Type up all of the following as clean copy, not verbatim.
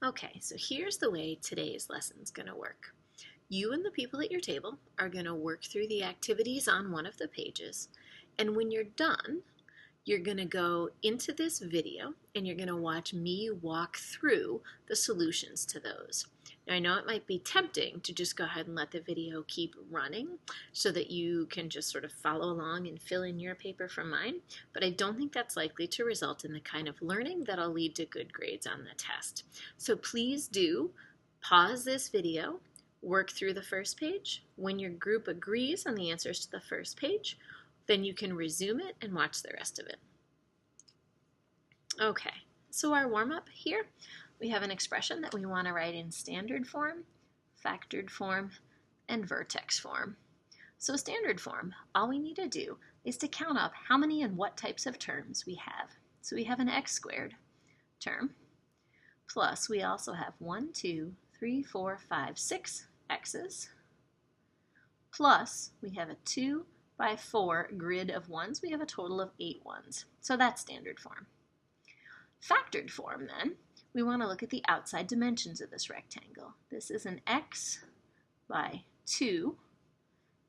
Okay, so here's the way today's lesson's going to work. You and the people at your table are going to work through the activities on one of the pages, and when you're done, you're going to go into this video and you're going to watch me walk through the solutions to those. Now, I know it might be tempting to just go ahead and let the video keep running so that you can just sort of follow along and fill in your paper from mine, but I don't think that's likely to result in the kind of learning that'll lead to good grades on the test. So please do pause this video, work through the first page. When your group agrees on the answers to the first page, then you can resume it and watch the rest of it. Okay, so our warm-up here, we have an expression that we want to write in standard form, factored form, and vertex form. So standard form, all we need to do is to count up how many and what types of terms we have. So we have an x squared term, plus we also have 1, 2, 3, 4, 5, 6 x's, plus we have a 2 by 4 grid of ones, we have a total of 8 ones. So that's standard form. Factored form, then, we want to look at the outside dimensions of this rectangle. This is an x by 2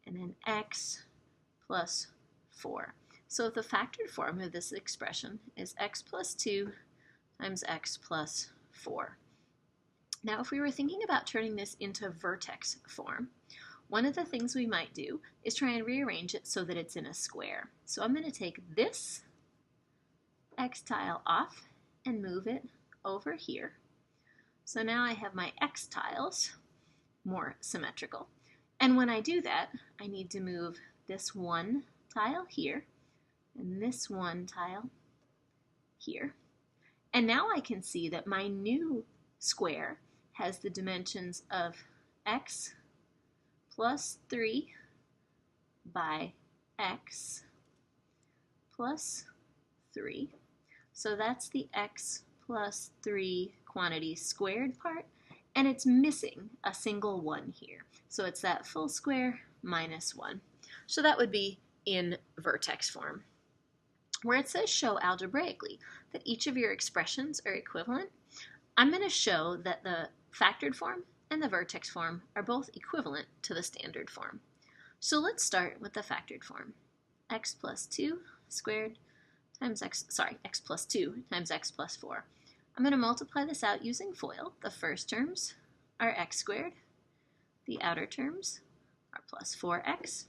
and an x plus 4. So the factored form of this expression is x plus 2 times x plus 4. Now, if we were thinking about turning this into vertex form, one of the things we might do is try and rearrange it so that it's in a square. So I'm going to take this x tile off and move it over here. So now I have my x tiles more symmetrical. And when I do that, I need to move this one tile here and this one tile here. And now I can see that my new square has the dimensions of x plus 3 by x plus 3. So that's the x plus 3 quantity squared part, and it's missing a single 1 here. So it's that full square minus 1. So that would be in vertex form. Where it says show algebraically that each of your expressions are equivalent, I'm going to show that the factored form and the vertex form are both equivalent to the standard form. So let's start with the factored form. X plus 2 squared times x plus 2 times x plus 4. I'm going to multiply this out using FOIL. The first terms are x squared. The outer terms are plus 4x.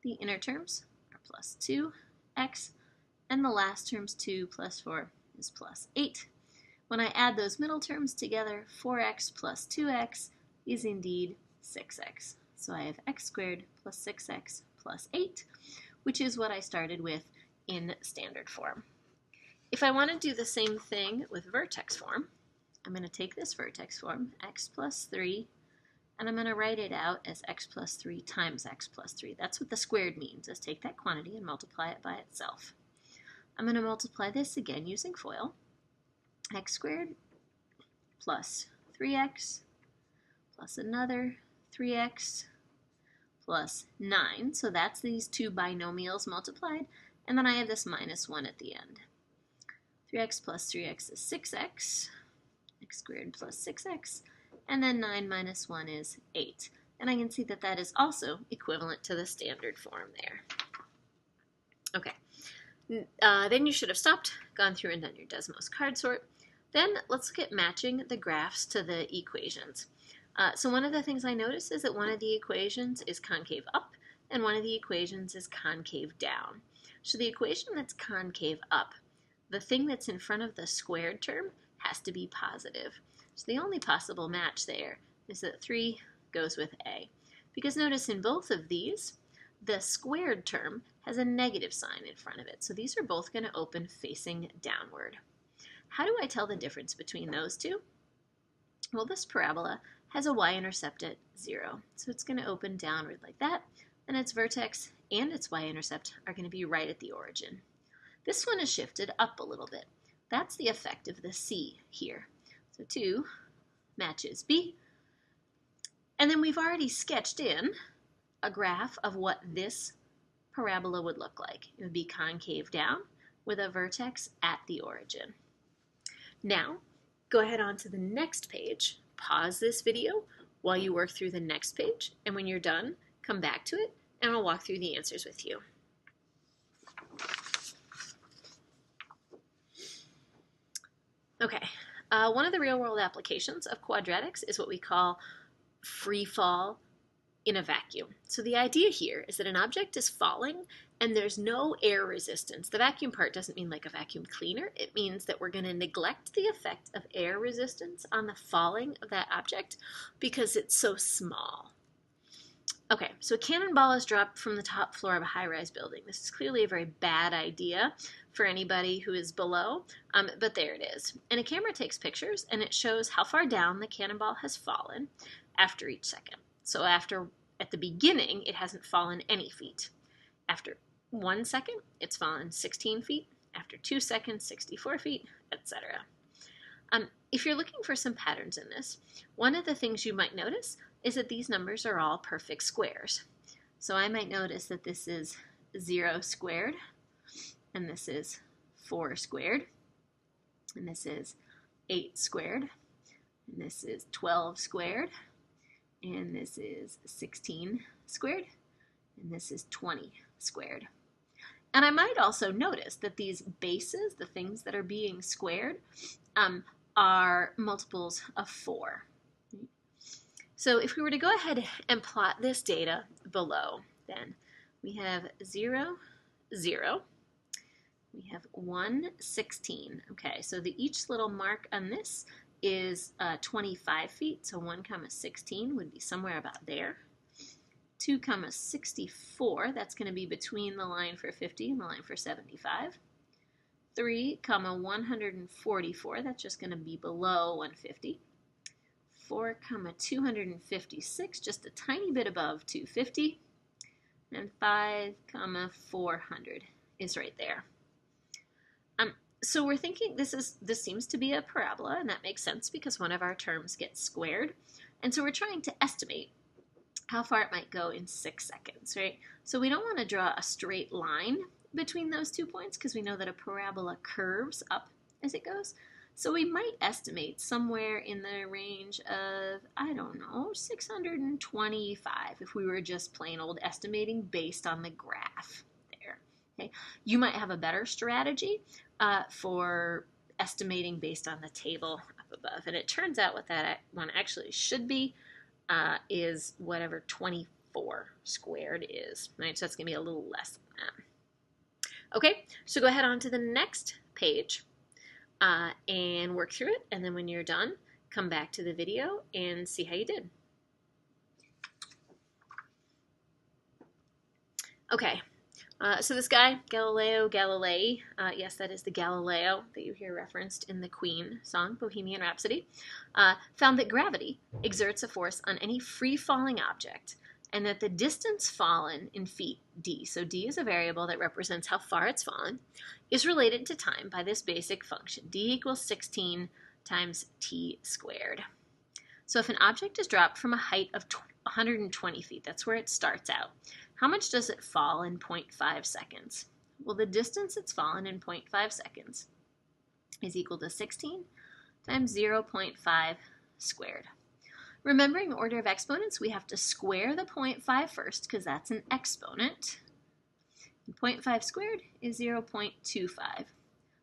The inner terms are plus 2x. And the last terms, 2 plus 4 is plus 8. When I add those middle terms together, 4x plus 2x is indeed 6x. So I have x squared plus 6x plus 8, which is what I started with in standard form. If I want to do the same thing with vertex form, I'm going to take this vertex form, x plus 3, and I'm going to write it out as x plus 3 times x plus 3. That's what the squared means, is take that quantity and multiply it by itself. I'm going to multiply this again using FOIL. X squared plus 3x plus another 3x plus 9. So that's these two binomials multiplied. And then I have this minus 1 at the end. 3x plus 3x is 6x. X squared plus 6x. And then 9 minus 1 is 8. And I can see that that is also equivalent to the standard form there. Okay. Then you should have stopped, gone through and done your Desmos card sort. Then let's look at matching the graphs to the equations. So one of the things I notice is that one of the equations is concave up and one of the equations is concave down. So the equation that's concave up, the thing that's in front of the squared term has to be positive. So the only possible match there is that 3 goes with A. Because notice in both of these, the squared term has a negative sign in front of it. So these are both going to open facing downward. How do I tell the difference between those two? Well, this parabola has a y-intercept at 0. So it's going to open downward like that, and its vertex and its y-intercept are going to be right at the origin. This one is shifted up a little bit. That's the effect of the C here. So 2 matches B. And then we've already sketched in a graph of what this parabola would look like. It would be concave down with a vertex at the origin. Now, Go ahead on to the next page, pause this video while you work through the next page, and when you're done, come back to it, and I'll walk through the answers with you. Okay, one of the real-world applications of quadratics is what we call free fall in a vacuum. So the idea here is that an object is falling and there's no air resistance. The vacuum part doesn't mean like a vacuum cleaner. It means that we're going to neglect the effect of air resistance on the falling of that object because it's so small. Okay, so a cannonball is dropped from the top floor of a high-rise building. This is clearly a very bad idea for anybody who is below, but there it is. And a camera takes pictures and it shows how far down the cannonball has fallen after each second. So at the beginning, it hasn't fallen any feet. After 1 second, it's fallen 16 feet. After 2 seconds, 64 feet, etc. If you're looking for some patterns in this, one of the things you might notice is that these numbers are all perfect squares. So I might notice that this is 0 squared, and this is 4 squared, and this is 8 squared, and this is 12 squared, and this is 16 squared, and this is 20 squared. And I might also notice that these bases, the things that are being squared, are multiples of 4. So if we were to go ahead and plot this data below, then we have 0, 0. We have 1, 16. Okay, so each little mark on this is 25 feet, so 1, 16 would be somewhere about there. 2, 64, that's going to be between the line for 50 and the line for 75. 3, 144, that's just going to be below 150. 4, 256, just a tiny bit above 250. And 5, 400 is right there. So we're thinking this seems to be a parabola, and that makes sense because one of our terms gets squared. And so we're trying to estimate how far it might go in 6 seconds, right? So we don't want to draw a straight line between those 2 points because we know that a parabola curves up as it goes. So we might estimate somewhere in the range of, I don't know, 625 if we were just plain old estimating based on the graph there. Okay? You might have a better strategy for estimating based on the table up above. And it turns out what that one actually should be is whatever 24 squared is. Right? So that's going to be a little less than that. Okay, so go ahead on to the next page and work through it. And then when you're done, come back to the video and see how you did. Okay. So this guy, Galileo Galilei, yes, that is the Galileo that you hear referenced in the Queen song, Bohemian Rhapsody, found that gravity exerts a force on any free-falling object, and that the distance fallen in feet, d, so d is a variable that represents how far it's fallen, is related to time by this basic function, d equals 16 times t squared. So if an object is dropped from a height of 120 feet, that's where it starts out, how much does it fall in 0.5 seconds? Well, the distance it's fallen in 0.5 seconds is equal to 16 times 0.5 squared. Remembering order of exponents, we have to square the 0.5 first because that's an exponent. 0.5 squared is 0.25.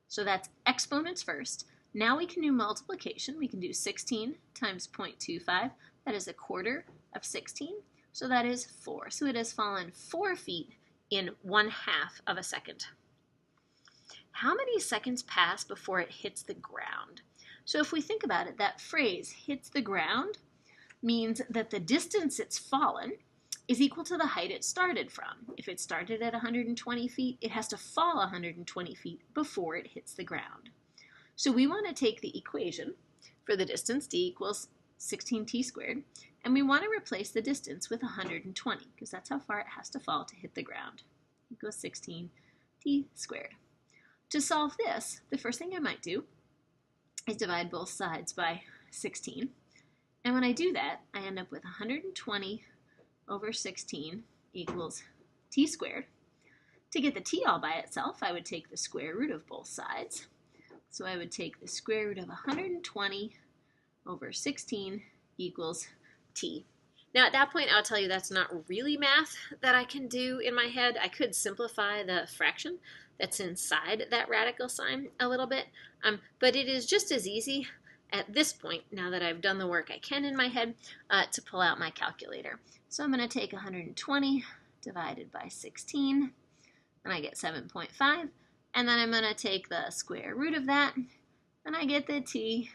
So that's exponents first. Now we can do multiplication. We can do 16 times 0.25. That is a quarter of 16. So that is 4. So it has fallen 4 feet in 1/2 of a second. How many seconds pass before it hits the ground? So if we think about it, that phrase, hits the ground, means that the distance it's fallen is equal to the height it started from. If it started at 120 feet, it has to fall 120 feet before it hits the ground. So we want to take the equation for the distance, d equals 16t squared, and we want to replace the distance with 120 because that's how far it has to fall to hit the ground. Equals 16t squared. To solve this, the first thing I might do is divide both sides by 16. And when I do that, I end up with 120 over 16 equals t squared. To get the t all by itself, I would take the square root of both sides. So I would take the square root of 120 over 16 equals t. Now at that point, I'll tell you that's not really math that I can do in my head. I could simplify the fraction that's inside that radical sign a little bit, but it is just as easy at this point, now that I've done the work I can in my head, to pull out my calculator. So I'm going to take 120 divided by 16, and I get 7.5, and then I'm going to take the square root of that, and I get that t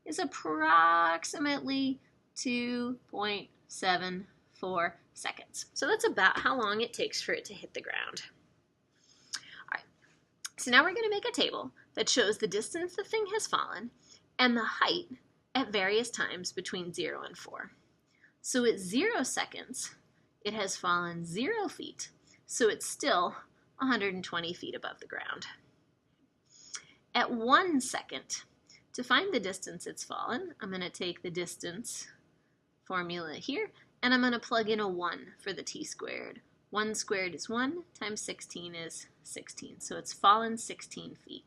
is approximately 2.74 seconds. So that's about how long it takes for it to hit the ground. All right, so now we're going to make a table that shows the distance the thing has fallen and the height at various times between 0 and 4. So at 0 seconds, it has fallen 0 feet, so it's still 120 feet above the ground. At 1 second, to find the distance it's fallen, I'm going to take the distance formula here, and I'm going to plug in a 1 for the t squared. 1 squared is 1 times 16 is 16, so it's fallen 16 feet.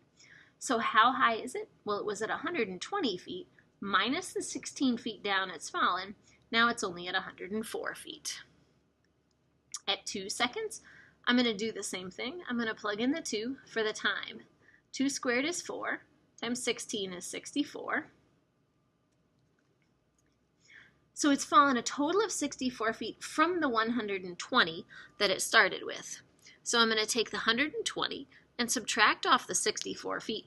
So how high is it? Well, it was at 120 feet, minus the 16 feet down it's fallen. Now it's only at 104 feet. At 2 seconds, I'm going to do the same thing. I'm going to plug in the 2 for the time. 2 squared is 4, times 16 is 64. So it's fallen a total of 64 feet from the 120 that it started with. So I'm going to take the 120 and subtract off the 64 feet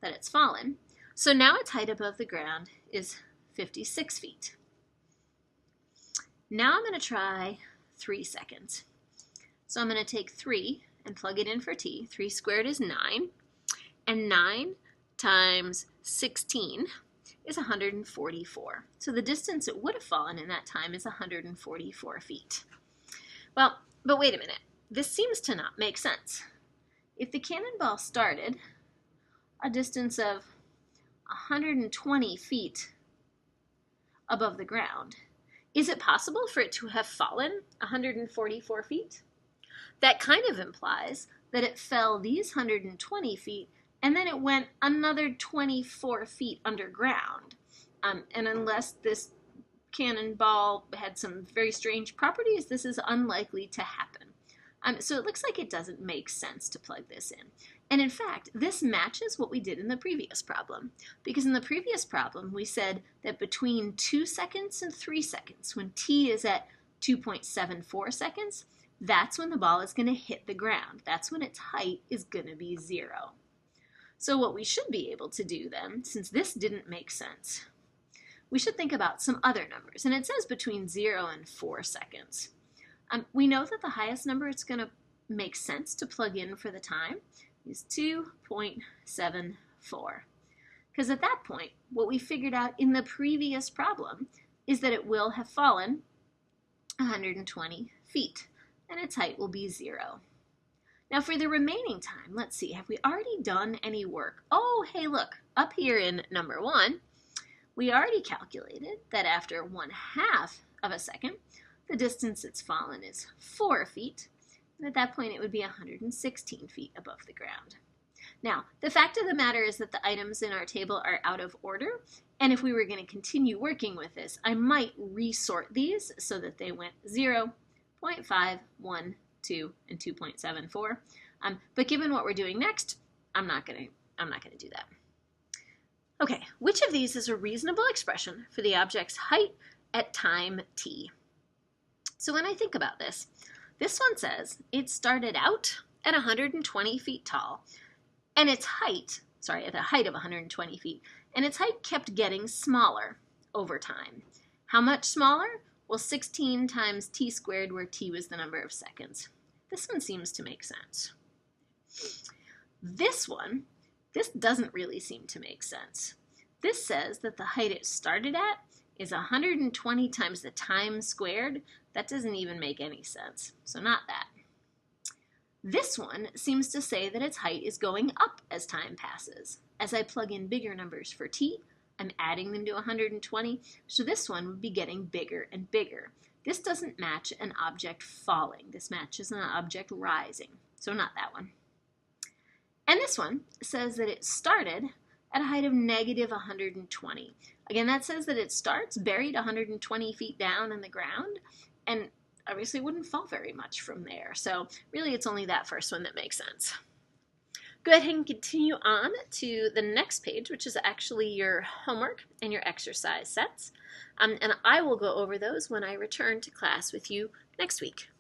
that it's fallen. So now its height above the ground is 56 feet. Now I'm going to try 3 seconds. So I'm going to take 3 and plug it in for t. 3 squared is 9, and 9 times 16 is 144. So the distance it would have fallen in that time is 144 feet. Well, but wait a minute. This seems to not make sense. If the cannonball started a distance of 120 feet above the ground, is it possible for it to have fallen 144 feet? That kind of implies that it fell these 120 feet and then it went another 24 feet underground. And unless this cannonball had some very strange properties, this is unlikely to happen. So it looks like it doesn't make sense to plug this in. And in fact, this matches what we did in the previous problem. Because in the previous problem, we said that between 2 seconds and 3 seconds, when t is at 2.74 seconds, that's when the ball is going to hit the ground. That's when its height is going to be 0. So what we should be able to do then, since this didn't make sense, we should think about some other numbers. And it says between 0 and 4 seconds. We know that the highest number it's going to make sense to plug in for the time is 2.74. Because at that point, what we figured out in the previous problem is that it will have fallen 120 feet, and its height will be 0. Now for the remaining time, let's see, have we already done any work? Oh, hey, look, up here in number 1, we already calculated that after 1/2 of a second, the distance it's fallen is 4 feet, and at that point it would be 116 feet above the ground. Now, the fact of the matter is that the items in our table are out of order, and if we were going to continue working with this, I might resort these so that they went 0, 0.5, 1, 2, and 2.74. But given what we're doing next, I'm not going to do that. Okay, which of these is a reasonable expression for the object's height at time t? So when I think about this, this one says it started out at 120 feet tall, and its height, at the height of 120 feet, and its height kept getting smaller over time. How much smaller? Well, 16 times t squared, where t was the number of seconds. This one seems to make sense. This one, this doesn't really seem to make sense. This says that the height it started at is 120 times the time squared. That doesn't even make any sense, so not that. This one seems to say that its height is going up as time passes. As I plug in bigger numbers for t, I'm adding them to 120, so this one would be getting bigger and bigger. This doesn't match an object falling. This matches an object rising, so not that one. And this one says that it started at a height of negative 120. Again, that says that it starts buried 120 feet down in the ground, and obviously wouldn't fall very much from there. So really it's only that first one that makes sense. Go ahead and continue on to the next page, which is actually your homework and your exercise sets. And I will go over those when I return to class with you next week.